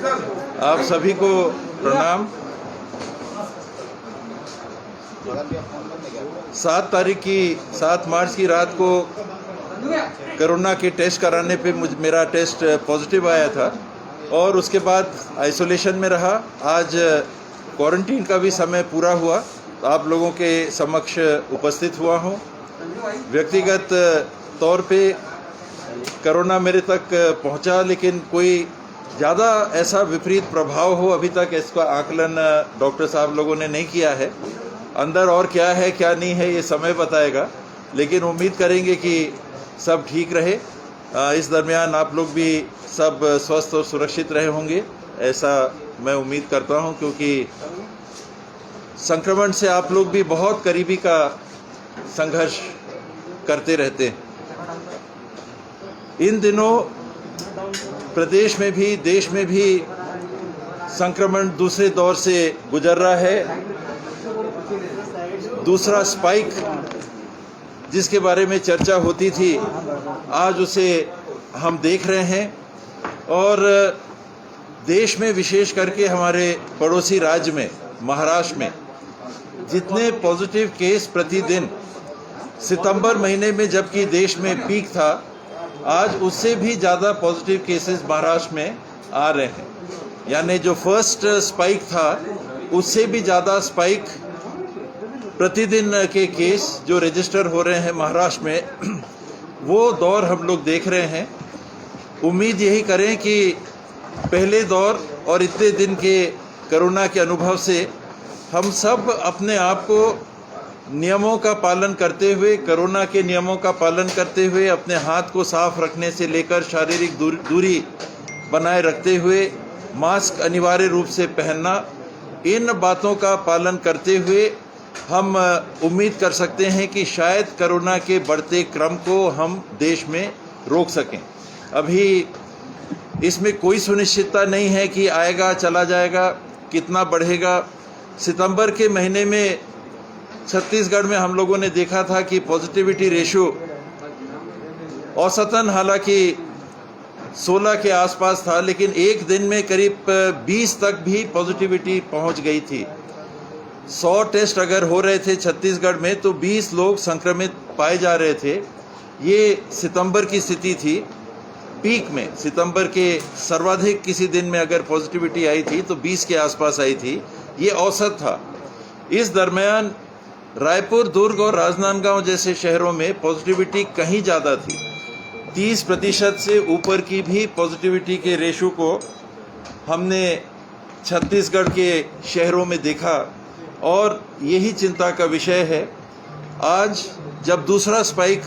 आप सभी को प्रणाम। 7 मार्च की रात को कोरोना के टेस्ट कराने पे मेरा टेस्ट पॉजिटिव आया था और उसके बाद आइसोलेशन में रहा। आज क्वारंटीन का भी समय पूरा हुआ तो आप लोगों के समक्ष उपस्थित हुआ हूँ। व्यक्तिगत तौर पे कोरोना मेरे तक पहुँचा, लेकिन कोई ज़्यादा ऐसा विपरीत प्रभाव हो अभी तक इसका आकलन डॉक्टर साहब लोगों ने नहीं किया है। अंदर और क्या है क्या नहीं है ये समय बताएगा, लेकिन उम्मीद करेंगे कि सब ठीक रहे। इस दरमियान आप लोग भी सब स्वस्थ और सुरक्षित रहे होंगे, ऐसा मैं उम्मीद करता हूं, क्योंकि संक्रमण से आप लोग भी बहुत करीबी का संघर्ष करते रहते हैं। इन दिनों प्रदेश में भी देश में भी संक्रमण दूसरे दौर से गुजर रहा है। दूसरा स्पाइक जिसके बारे में चर्चा होती थी, आज उसे हम देख रहे हैं और देश में विशेष करके हमारे पड़ोसी राज्य में महाराष्ट्र में जितने पॉजिटिव केस प्रतिदिन सितंबर महीने में जबकि देश में पीक था, आज उससे भी ज़्यादा पॉजिटिव केसेस महाराष्ट्र में आ रहे हैं। यानी जो फर्स्ट स्पाइक था उससे भी ज़्यादा स्पाइक प्रतिदिन के केस जो रजिस्टर हो रहे हैं महाराष्ट्र में, वो दौर हम लोग देख रहे हैं। उम्मीद यही करें कि पहले दौर और इतने दिन के कोरोना के अनुभव से हम सब अपने आप को नियमों का पालन करते हुए, कोरोना के नियमों का पालन करते हुए, अपने हाथ को साफ रखने से लेकर शारीरिक दूरी बनाए रखते हुए मास्क अनिवार्य रूप से पहनना, इन बातों का पालन करते हुए हम उम्मीद कर सकते हैं कि शायद कोरोना के बढ़ते क्रम को हम देश में रोक सकें। अभी इसमें कोई सुनिश्चितता नहीं है कि आएगा चला जाएगा, कितना बढ़ेगा। सितंबर के महीने में छत्तीसगढ़ में हम लोगों ने देखा था कि पॉजिटिविटी रेशियो औसतन हालांकि 16 के आसपास था, लेकिन एक दिन में करीब 20 तक भी पॉजिटिविटी पहुंच गई थी। 100 टेस्ट अगर हो रहे थे छत्तीसगढ़ में तो 20 लोग संक्रमित पाए जा रहे थे। ये सितंबर की स्थिति थी। पीक में सितंबर के सर्वाधिक किसी दिन में अगर पॉजिटिविटी आई थी तो 20 के आसपास आई थी, ये औसत था। इस दरमियान रायपुर, दुर्ग और राजनांदगांव जैसे शहरों में पॉजिटिविटी कहीं ज़्यादा थी। 30% से ऊपर की भी पॉजिटिविटी के रेशो को हमने छत्तीसगढ़ के शहरों में देखा और यही चिंता का विषय है। आज जब दूसरा स्पाइक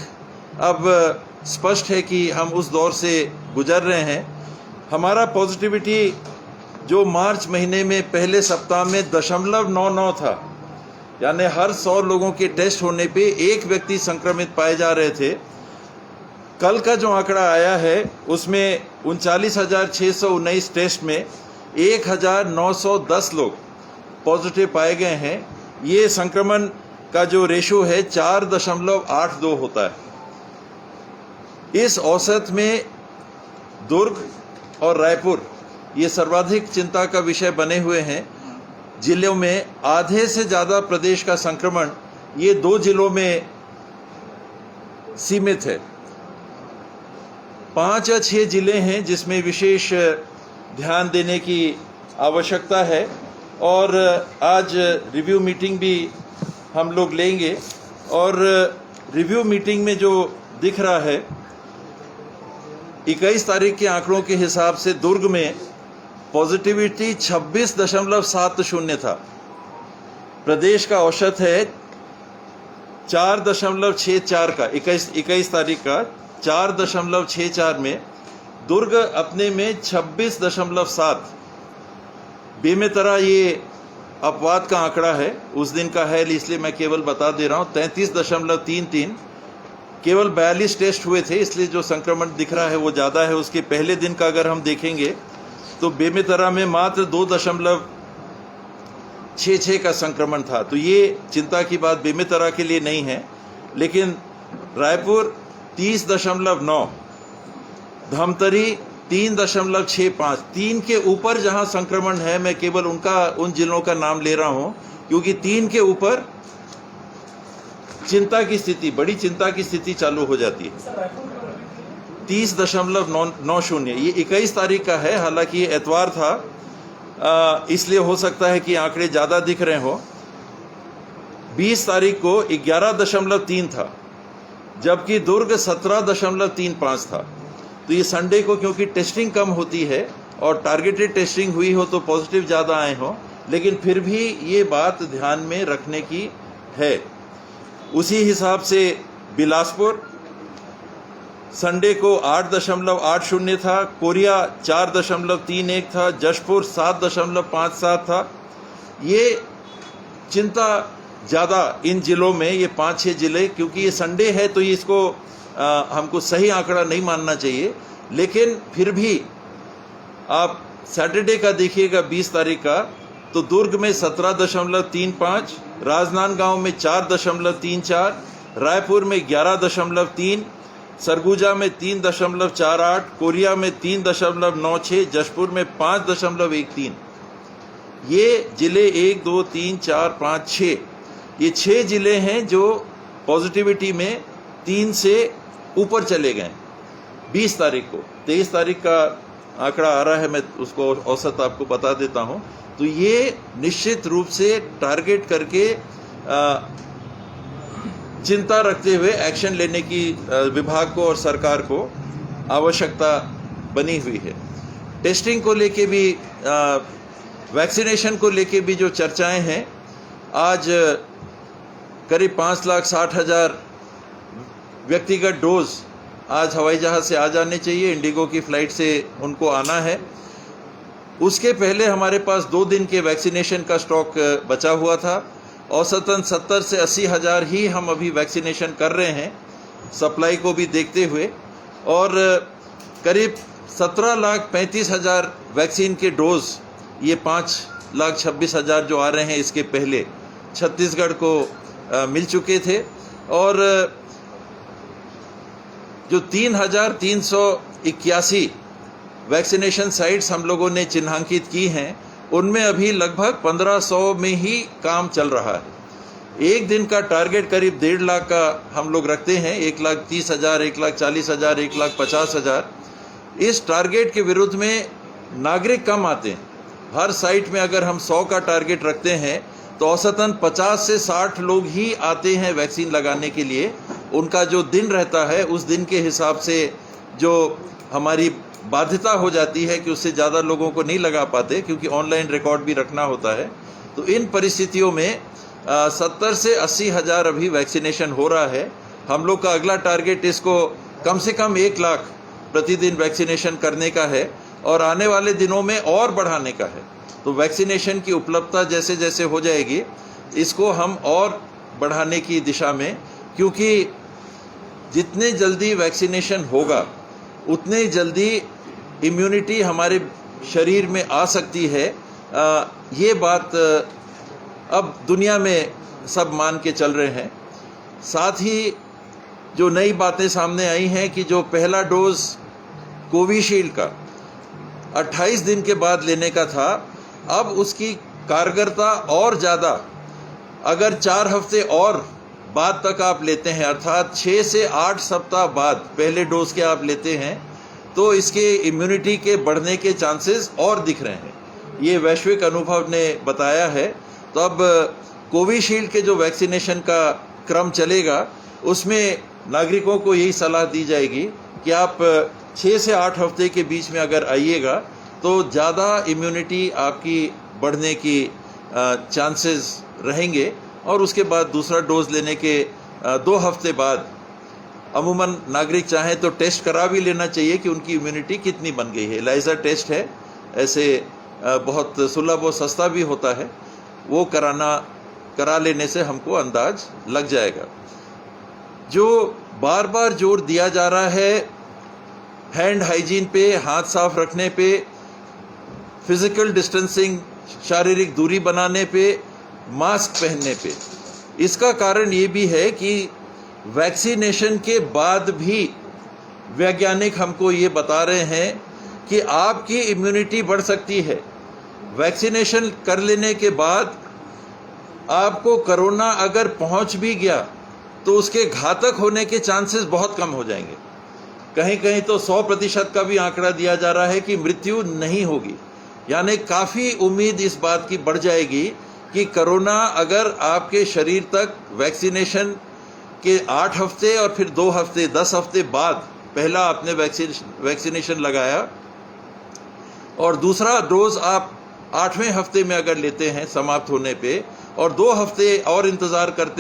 अब स्पष्ट है कि हम उस दौर से गुजर रहे हैं, हमारा पॉजिटिविटी जो मार्च महीने में पहले सप्ताह में 0.99 था, यानी हर 100 लोगों के टेस्ट होने पे एक व्यक्ति संक्रमित पाए जा रहे थे। कल का जो आंकड़ा आया है उसमें 39,619 टेस्ट में 1,910 लोग पॉजिटिव पाए गए हैं। ये संक्रमण का जो रेशो है 4.82 होता है। इस औसत में दुर्ग और रायपुर ये सर्वाधिक चिंता का विषय बने हुए हैं। जिलों में आधे से ज़्यादा प्रदेश का संक्रमण ये 2 जिलों में सीमित है। 5 या 6 जिले हैं जिसमें विशेष ध्यान देने की आवश्यकता है और आज रिव्यू मीटिंग भी हम लोग लेंगे और रिव्यू मीटिंग में जो दिख रहा है 21 तारीख के आंकड़ों के हिसाब से दुर्ग में पॉजिटिविटी 26.70 था। प्रदेश का औसत है 4.64 का। 21 तारीख का 4.64 में दुर्ग अपने में 26.7। बेमेतरा ये अपवाद का आंकड़ा है, उस दिन का है इसलिए मैं केवल बता दे रहा हूँ। 33.33 केवल 42 टेस्ट हुए थे, इसलिए जो संक्रमण दिख रहा है वो ज़्यादा है। उसके पहले दिन का अगर हम देखेंगे तो बेमेतरा में मात्र 2.66 का संक्रमण था। तो ये चिंता की बात बेमेतरा के लिए नहीं है, लेकिन रायपुर 30.9, धमतरी 3.65, 3 के ऊपर जहां संक्रमण है, मैं केवल उन जिलों का नाम ले रहा हूं क्योंकि 3 के ऊपर बड़ी चिंता की स्थिति चालू हो जाती है। 30.90, ये 21 तारीख का है, हालांकि ये एतवार था, इसलिए हो सकता है कि आंकड़े ज़्यादा दिख रहे हो। 20 तारीख को 11.3 था, जबकि दुर्ग 17.35 था। तो ये संडे को क्योंकि टेस्टिंग कम होती है और टारगेटेड टेस्टिंग हुई हो तो पॉजिटिव ज़्यादा आए हो, लेकिन फिर भी ये बात ध्यान में रखने की है। उसी हिसाब से बिलासपुर संडे को 8.80 था, कोरिया 4.31 था, जशपुर 7.57 था। ये चिंता ज़्यादा इन जिलों में, ये 5-6 जिले, क्योंकि ये संडे है तो ये इसको हमको सही आंकड़ा नहीं मानना चाहिए, लेकिन फिर भी आप सैटरडे का देखिएगा 20 तारीख का, तो दुर्ग में 17.35, राजनांदगांव में 4.34, रायपुर में 11.3, सरगुजा में 3.48, कोरिया में 3.96, जशपुर में 5.13। ये जिले 1, 2, 3, 4, 5, 6, ये 6 जिले हैं जो पॉजिटिविटी में 3 से ऊपर चले गए 20 तारीख को। 23 तारीख का आंकड़ा आ रहा है, मैं उसको औसत आपको बता देता हूं। तो ये निश्चित रूप से टारगेट करके चिंता रखते हुए एक्शन लेने की विभाग को और सरकार को आवश्यकता बनी हुई है। टेस्टिंग को लेके भी, वैक्सीनेशन को लेके भी जो चर्चाएं हैं, आज करीब 5,60,000 व्यक्तिगत डोज आज हवाई जहाज़ से आ जाने चाहिए, इंडिगो की फ़्लाइट से उनको आना है। उसके पहले हमारे पास 2 दिन के वैक्सीनेशन का स्टॉक बचा हुआ था। औसतन 70 से 80 हज़ार ही हम अभी वैक्सीनेशन कर रहे हैं, सप्लाई को भी देखते हुए, और करीब 17,35,000 वैक्सीन के डोज, ये 5,26,000 जो आ रहे हैं इसके पहले छत्तीसगढ़ को मिल चुके थे। और जो 3,381 वैक्सीनेशन साइट्स हम लोगों ने चिन्हांकित की हैं, उनमें अभी लगभग 1,500 में ही काम चल रहा है। एक दिन का टारगेट करीब 1.5 लाख का हम लोग रखते हैं, 1,30,000, 1,40,000, 1,50,000। इस टारगेट के विरुद्ध में नागरिक कम आते हैं। हर साइट में अगर हम 100 का टारगेट रखते हैं तो औसतन 50 से 60 लोग ही आते हैं वैक्सीन लगाने के लिए। उनका जो दिन रहता है उस दिन के हिसाब से जो हमारी बाध्यता हो जाती है कि उससे ज़्यादा लोगों को नहीं लगा पाते, क्योंकि ऑनलाइन रिकॉर्ड भी रखना होता है। तो इन परिस्थितियों में 70 से 80 हज़ार अभी वैक्सीनेशन हो रहा है। हम लोग का अगला टारगेट इसको कम से कम 1 लाख प्रतिदिन वैक्सीनेशन करने का है और आने वाले दिनों में और बढ़ाने का है। तो वैक्सीनेशन की उपलब्धता जैसे जैसे हो जाएगी, इसको हम और बढ़ाने की दिशा में, क्योंकि जितने जल्दी वैक्सीनेशन होगा उतने जल्दी इम्यूनिटी हमारे शरीर में आ सकती है। ये बात अब दुनिया में सब मान के चल रहे हैं। साथ ही जो नई बातें सामने आई हैं कि जो पहला डोज कोविशील्ड का 28 दिन के बाद लेने का था, अब उसकी कारगरता और ज़्यादा, अगर 4 हफ्ते और बाद तक आप लेते हैं, अर्थात 6 से 8 सप्ताह बाद पहले डोज के आप लेते हैं, तो इसके इम्यूनिटी के बढ़ने के चांसेस और दिख रहे हैं। ये वैश्विक अनुभव ने बताया है। तो अब कोविशील्ड के जो वैक्सीनेशन का क्रम चलेगा, उसमें नागरिकों को यही सलाह दी जाएगी कि आप 6 से 8 हफ्ते के बीच में अगर आइएगा तो ज़्यादा इम्यूनिटी आपकी बढ़ने की चांसेस रहेंगे। और उसके बाद दूसरा डोज लेने के 2 हफ्ते बाद अमूमन नागरिक चाहें तो टेस्ट करा भी लेना चाहिए कि उनकी इम्यूनिटी कितनी बन गई है। एलिसा टेस्ट है, ऐसे बहुत सुलभ और सस्ता भी होता है, वो करा लेने से हमको अंदाज लग जाएगा। जो बार बार जोर दिया जा रहा है हैंड हाइजीन पे, हाथ साफ रखने पे, फिजिकल डिस्टेंसिंग, शारीरिक दूरी बनाने पे, मास्क पहनने पे, इसका कारण ये भी है कि वैक्सीनेशन के बाद भी वैज्ञानिक हमको ये बता रहे हैं कि आपकी इम्यूनिटी बढ़ सकती है। वैक्सीनेशन कर लेने के बाद आपको कोरोना अगर पहुंच भी गया तो उसके घातक होने के चांसेस बहुत कम हो जाएंगे। कहीं कहीं तो 100% का भी आंकड़ा दिया जा रहा है कि मृत्यु नहीं होगी। यानी काफ़ी उम्मीद इस बात की बढ़ जाएगी कि कोरोना अगर आपके शरीर तक वैक्सीनेशन के 8 हफ्ते और फिर 2 हफ्ते 10 हफ्ते बाद पहला आपने वैक्सीनेशन लगाया और दूसरा डोज आप 8वें हफ्ते में अगर लेते हैं समाप्त होने पे और 2 हफ्ते और इंतज़ार करते हैं